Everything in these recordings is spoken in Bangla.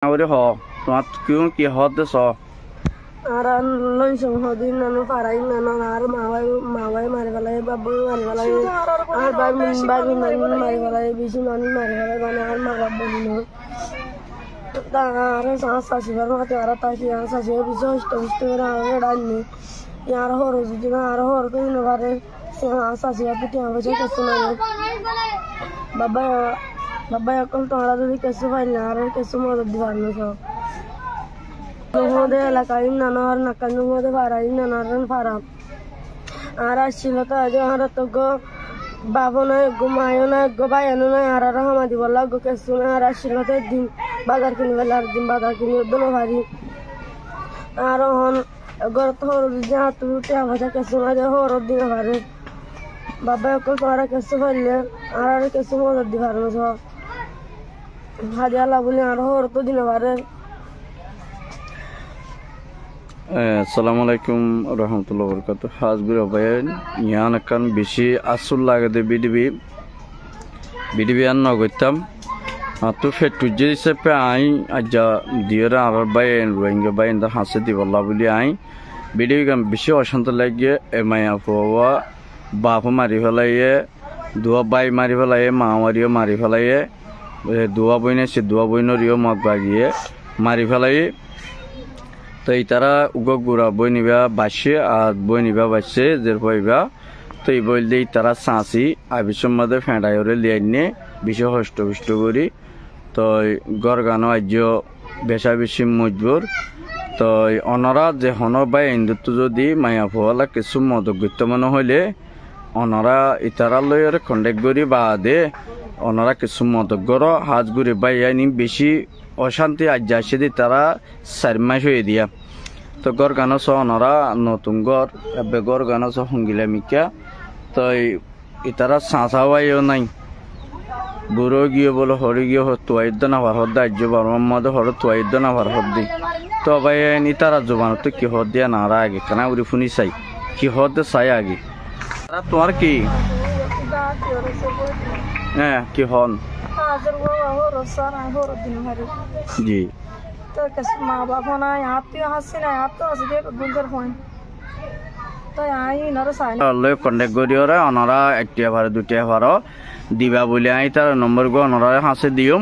Ahora ho, tuat kyun ki hot de so. Aran loin song hodin nanu parai nanu ar mawai mari balai babu mari balai ar babu mari balai bisu nani mari balai bana ar mababu no ta ar sa sibar ma ta ar ta ki ar sa se bisu sto ra danni yar hor jina ar hor to no bare sa se apiti avaje kesuna baba yakol to ara dudi kesu baila ar kesu mo divarno so Nuhode lakain nanar nakan nuhode parain nanaran para. Ara shilata aja ara togo babona gumayona gobayana na ara rahmadi wala go kesuna ara shilata din bazar kini wala din bazar kini dono bhari. Ara hon agar thor ja tu te avaja kesuna ja hor din bhare. Baba ko ara kesu bhalle ara kesu mo di bharno so. Hadiala buli ara hor to din bhare. Assalamualaikum warahmatullahi wabarakatuh. Hazbir abayan yan akan bisi asul lagade bidibi an nagotam atu fetuji sepe ai aja diara arabayan rohingya bayan da hasedi wallah buli ai bidibi kan bisi oshanto lagge emaya fowa bapu mari falaye dua bai mari falaye maamariyo mari falaye dua boine se dua boinoriyo magbagiye mari falaye তো ইতারা উগগুরা বই নিবা বাসে আর বই নিবা বাসে জের পাইবা তো এই বই দিয়ে তারা সাঁচি আবিসের মধ্যে ফেঁড়াইরে লিয়াইনে বিষ হষ্ট করি তো গরগানো আজ্য বেশা বেশি মজবুর তো অনরা যে হন বা হিন্দুত্ব যদি মায়া ফোয়ালা কিছু মদগত্য মনে হইলে অনরা ইতারা লয়ের কন্টেক্ট করি বা দে অনরা কিছু মদগর হাজ ঘুরে বাইয়ানি বেশি অশান্তি আজ আসে দি তারা 4 মাস হয়ে দিয়া তো গর গানো সহ অনরা নতুন গর এবে গর গানো সহ হঙ্গিলা মিকা তো ইতারা সাঁচাওয়াইও নাই বুড়ো গিয়ে বলো হরি গিয়ে তুয়াইদ্য না ভার হদ্দা আজ্য বারমার মধ্যে হর তুয়াইদ্য না ভার হদ্দি তো ভাই ইতারা জোবানো তো কি হদ দিয়া নারা আগে কানা উড়ি ফুনি চাই কি হদ চাই আগে তোমার কি হ্যাঁ কি হন जी तो माँ बाप होना यहाँ पे हंसी ना यहाँ तो हंसी दे गुंजर फोन तो यहाँ ही नर साइन ले कॉन्टेक्ट करियो रे अनरा एकटिया भार दुटिया भार दिबा बोले आई तार नंबर गो अनरा हासे दियम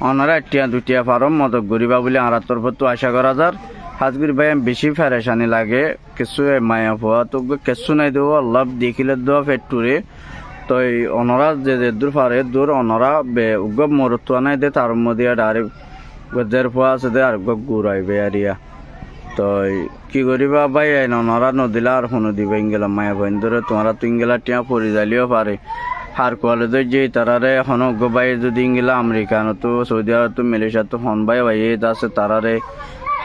अनरा एकटिया दुटिया भार मदद गरिबा बोले आरा तरफ तो आशा करा जात हाजगिर भाई बेशी परेशानी लागे किसु माया हुआ तो किसु नहीं दो अल्लाह देखिले दो फैक्टरी তো অনরা যে দূর পারে দূর অনরা উগ মরুত্ব নাই দে তার মধ্যে ডাইরেক্ট গজের পোয়া আছে দে আর গুড়াইবে আরিয়া তো কি করিবা ভাই অনরা নদিলা আর হনু দিবে ইংগেলা মায়া বন্ধুরে তোমরা তো ইংগেলা টিয়া পরি যালিও পারে হার কলেজে যে তারারে হন ভাই যদি ইংগেলা আমেরিকানো তো সৌদি আরব তো মালয়েশিয়া তো হন ভাই আছে তারারে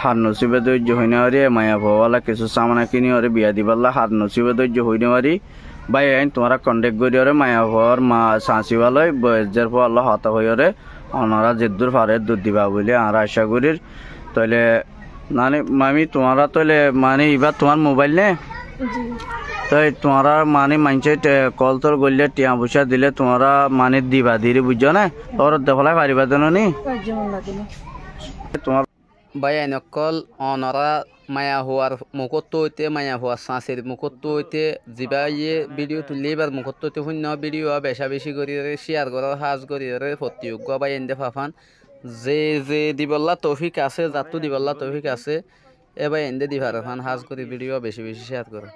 হার নসিবে ধৈর্য হইনে পারি মায়া ভওয়ালা কিছু সামনা কিনি ওরে বিয়া দিবাল্লা হার নসিবে ধৈর্য হইনে পারি ভাই আইন তোমরা কন্টেক্ট করিওরে মায়া ভর মা সাঁচিবালয় বয়ের পর আল্লাহ হতা হইরে ওনারা যে দূর পারে দুধ দিবা বলে আর আশা করির তাহলে মানে মামি তোমরা তাহলে মানে এবার তোমার মোবাইল নে তাই তোমরা মানে মানছে কল তোর গলিয়ে টিয়া পয়সা দিলে তোমরা মানে দিবা দিরি বুঝছো না তোর দেখলাই পারিবা জানো নি তোমার ভাই নকল অনরা মায়া হওয়ার মুখত হইতে মায়া হওয়ার সাঁচের মুখত হইতে যা ইয়ে ভিডিও তুললে এবার মুখত হইতে শূন্য ভিডিও বেশা বেশি করি শেয়ার করার সাজ করি প্রতিযোগ্য বা এনে ফাফান যে দিবল্লা তৌফিক আছে যাতো দিবল্লা তৌফিক আছে এবার এনে দিবার ফান সাজ করি ভিডিও বেশি বেশি শেয়ার করে